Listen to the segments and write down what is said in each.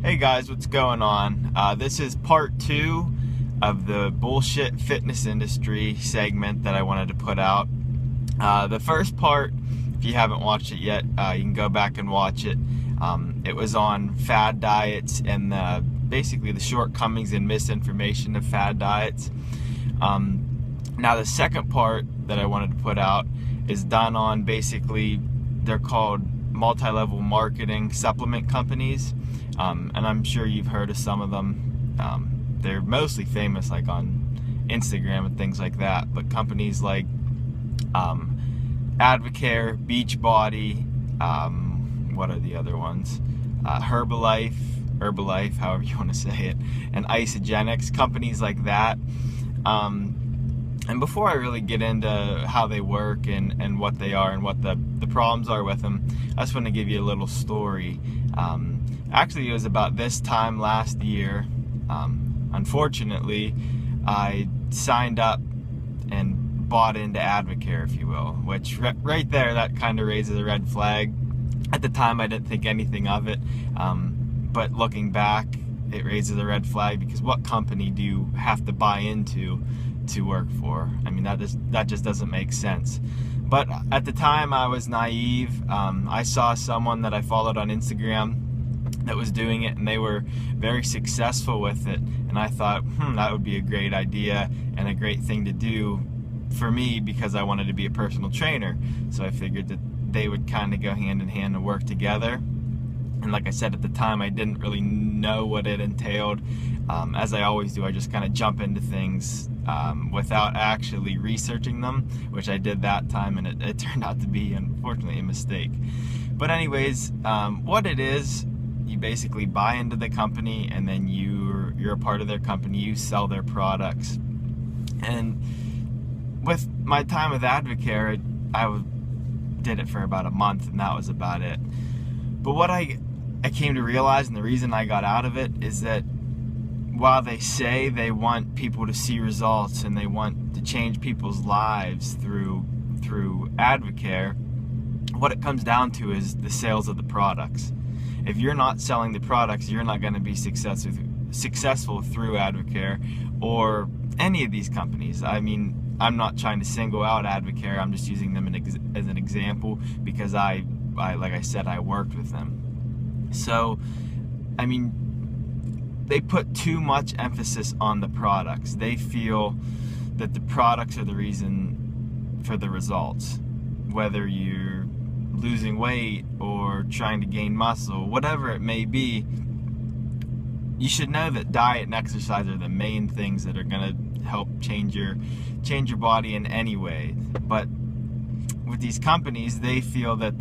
Hey guys, what's going on? This is part 2 of the bullshit fitness industry segment that I wanted to put out. The first part, if you haven't watched it yet, you can go back and watch it. It was on fad diets and basically the shortcomings and misinformation of fad diets. Now the second part that I wanted to put out is done on basically, they're called multi-level marketing supplement companies. And I'm sure you've heard of some of them. They're mostly famous like on Instagram and things like that, but companies like Advocare, Beachbody, what are the other ones? Herbalife, however you want to say it, and Isogenics, companies like that. And before I really get into how they work and what they are and what the problems are with them, I just want to give you a little story. Actually, it was about this time last year. Unfortunately, I signed up and bought into Advocare, if you will, which right there, that kind of raises a red flag. At the time, I didn't think anything of it, but looking back, it raises a red flag because what company do you have to buy into to work for? I mean, that just doesn't make sense. But at the time, I was naive. I saw someone that I followed on Instagram that was doing it, and they were very successful with it, and I thought, that would be a great idea and a great thing to do for me because I wanted to be a personal trainer. So I figured that they would kind of go hand in hand and work together. And like I said, at the time, I didn't really know what it entailed. As I always do, I just kind of jump into things without actually researching them, which I did that time, and it turned out to be, unfortunately, a mistake. But anyways, what it is, you basically buy into the company, and then you're a part of their company, you sell their products. And with my time with Advocare, I did it for about a month, and that was about it. But what I came to realize, and the reason I got out of it, is that while they say they want people to see results and they want to change people's lives through Advocare, what it comes down to is the sales of the products. If you're not selling the products, you're not going to be successful through Advocare or any of these companies. I mean, I'm not trying to single out Advocare. I'm just using them as an example because I like I said, I worked with them. So, I mean, they put too much emphasis on the products. They feel that the products are the reason for the results. Whether you're losing weight or trying to gain muscle, whatever it may be, you should know that diet and exercise are the main things that are going to help change your body in any way. But with these companies, they feel that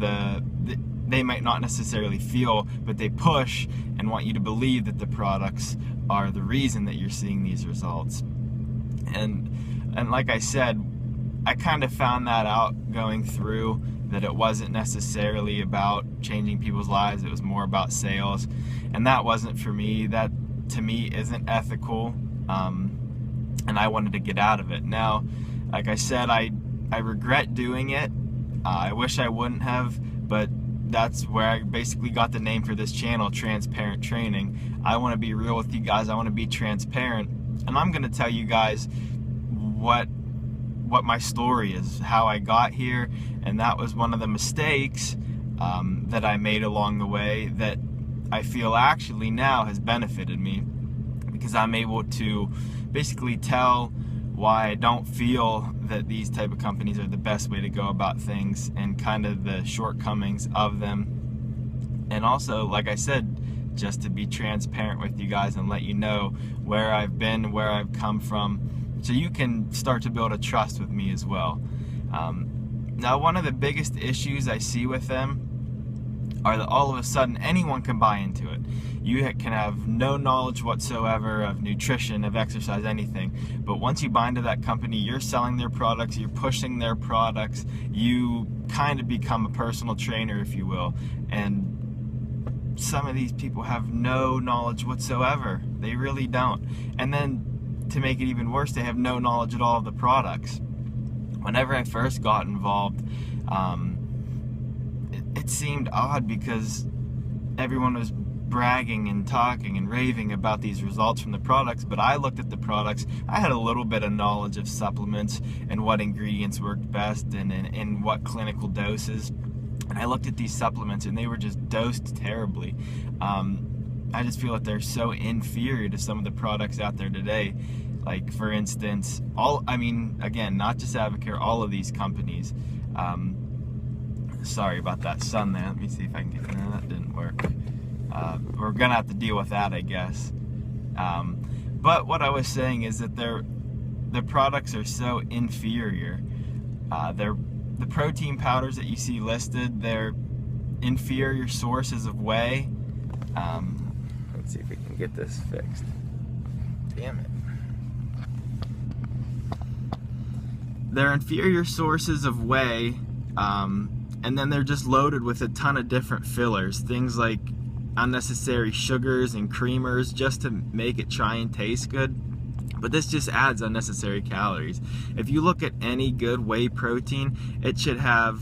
they might not necessarily feel, but they push and want you to believe that the products are the reason that you're seeing these results. And like I said, I kind of found that out going through, that it wasn't necessarily about changing people's lives, it was more about sales, and that wasn't for me. That to me isn't ethical, and I wanted to get out of it. Now, like I said, I regret doing it. I wish I wouldn't have, but that's where I basically got the name for this channel, Transparent Training. I want to be real with you guys. I want to be transparent, and I'm going to tell you guys what my story is, how I got here, and that was one of the mistakes that I made along the way that I feel actually now has benefited me, because I'm able to basically tell why I don't feel that these type of companies are the best way to go about things and kind of the shortcomings of them. And also, like I said, just to be transparent with you guys and let you know where I've been, where I've come from, so you can start to build a trust with me as well. Now, one of the biggest issues I see with them are that all of a sudden anyone can buy into it. You can have no knowledge whatsoever of nutrition, of exercise, anything. But once you buy into that company, you're selling their products, you're pushing their products, you kind of become a personal trainer, if you will. And some of these people have no knowledge whatsoever. They really don't. And then, to make it even worse, they have no knowledge at all of the products. Whenever I first got involved, it seemed odd because everyone was bragging and talking and raving about these results from the products, but I looked at the products. I had a little bit of knowledge of supplements and what ingredients worked best and in what clinical doses. And I looked at these supplements and they were just dosed terribly. I just feel that they're so inferior to some of the products out there today. Like, for instance, again, not just Advocare, all of these companies. Sorry about that sun there. Let me see if I can get, no, that didn't work. We're gonna have to deal with that, I guess. But what I was saying is that the products are so inferior. The protein powders that you see listed, they're inferior sources of whey. Let's see if we can get this fixed. Damn it. They're inferior sources of whey, and then they're just loaded with a ton of different fillers, things like unnecessary sugars and creamers just to make it try and taste good. But this just adds unnecessary calories. If you look at any good whey protein, it should have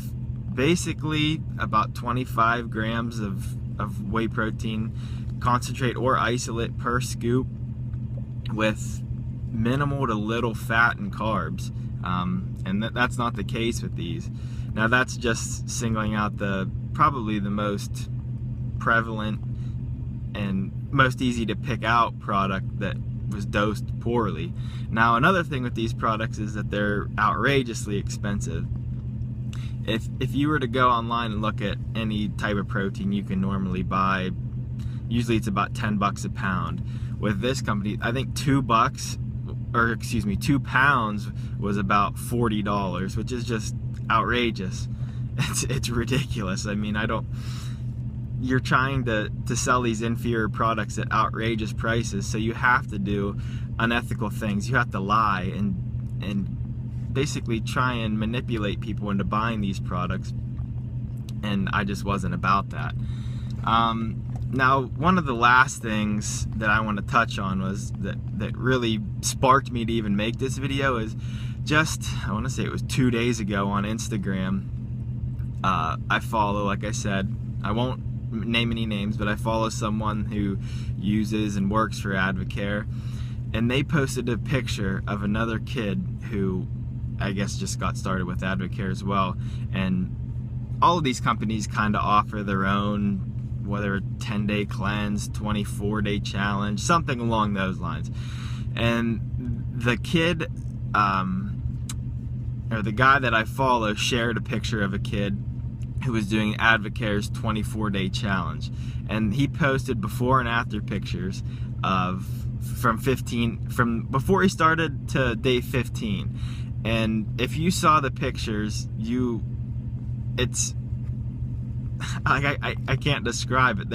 basically about 25 grams of whey protein concentrate or isolate per scoop, with minimal to little fat and carbs. And that's not the case with these. Now that's just singling out probably the most prevalent and most easy to pick out product that was dosed poorly. Now another thing with these products is that they're outrageously expensive. If you were to go online and look at any type of protein you can normally buy, usually it's about 10 bucks a pound. With this company, I think 2 pounds was about $40, which is just outrageous. It's ridiculous. I mean, you're trying to sell these inferior products at outrageous prices, so you have to do unethical things. You have to lie and basically try and manipulate people into buying these products, and I just wasn't about that. Now, one of the last things that I want to touch on was that really sparked me to even make this video is just, I want to say it was 2 days ago on Instagram. I follow, like I said, I won't name any names, but I follow someone who uses and works for Advocare, and they posted a picture of another kid who I guess just got started with Advocare as well. And all of these companies kind of offer their own, whether a 10-day cleanse, 24-day challenge, something along those lines. And the kid, or the guy that I follow, shared a picture of a kid who was doing Advocare's 24-day challenge, and he posted before and after pictures of from before he started to day 15. And if you saw the pictures, it's I can't describe it.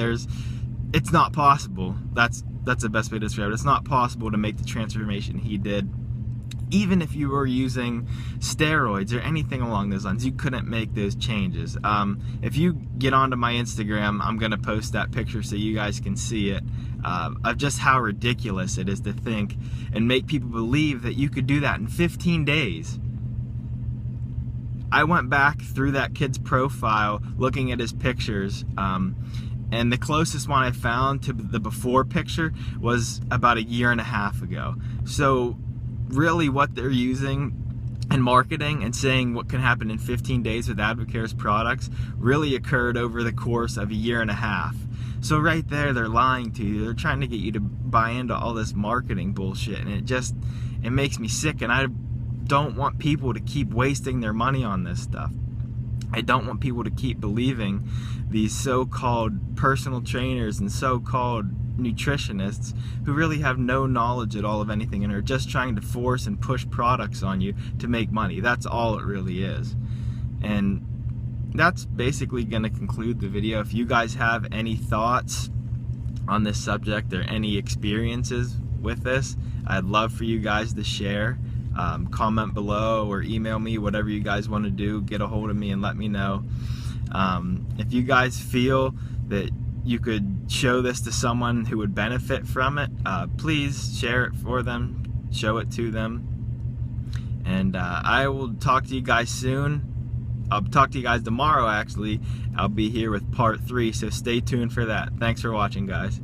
It's not possible. That's the best way to describe it. It's not possible to make the transformation he did. Even if you were using steroids or anything along those lines, you couldn't make those changes. If you get onto my Instagram, I'm going to post that picture so you guys can see it, of just how ridiculous it is to think and make people believe that you could do that in 15 days. I went back through that kid's profile looking at his pictures, and the closest one I found to the before picture was about 1.5 years ago. So really what they're using in marketing and saying what can happen in 15 days with Advocare's products really occurred over the course of 1.5 years. So right there, they're lying to you. They're trying to get you to buy into all this marketing bullshit, and it makes me sick, and I don't want people to keep wasting their money on this stuff. I don't want people to keep believing these so-called personal trainers and so-called nutritionists who really have no knowledge at all of anything and are just trying to force and push products on you to make money. That's all it really is. And that's basically going to conclude the video. If you guys have any thoughts on this subject or any experiences with this, I'd love for you guys to share. Comment below or email me, whatever you guys want to do. Get a hold of me and let me know. If you guys feel that you could show this to someone who would benefit from it, please share it for them, show it to them, and I will talk to you guys soon. I'll talk to you guys tomorrow. Actually, I'll be here with part 3, so stay tuned for that. Thanks for watching, guys.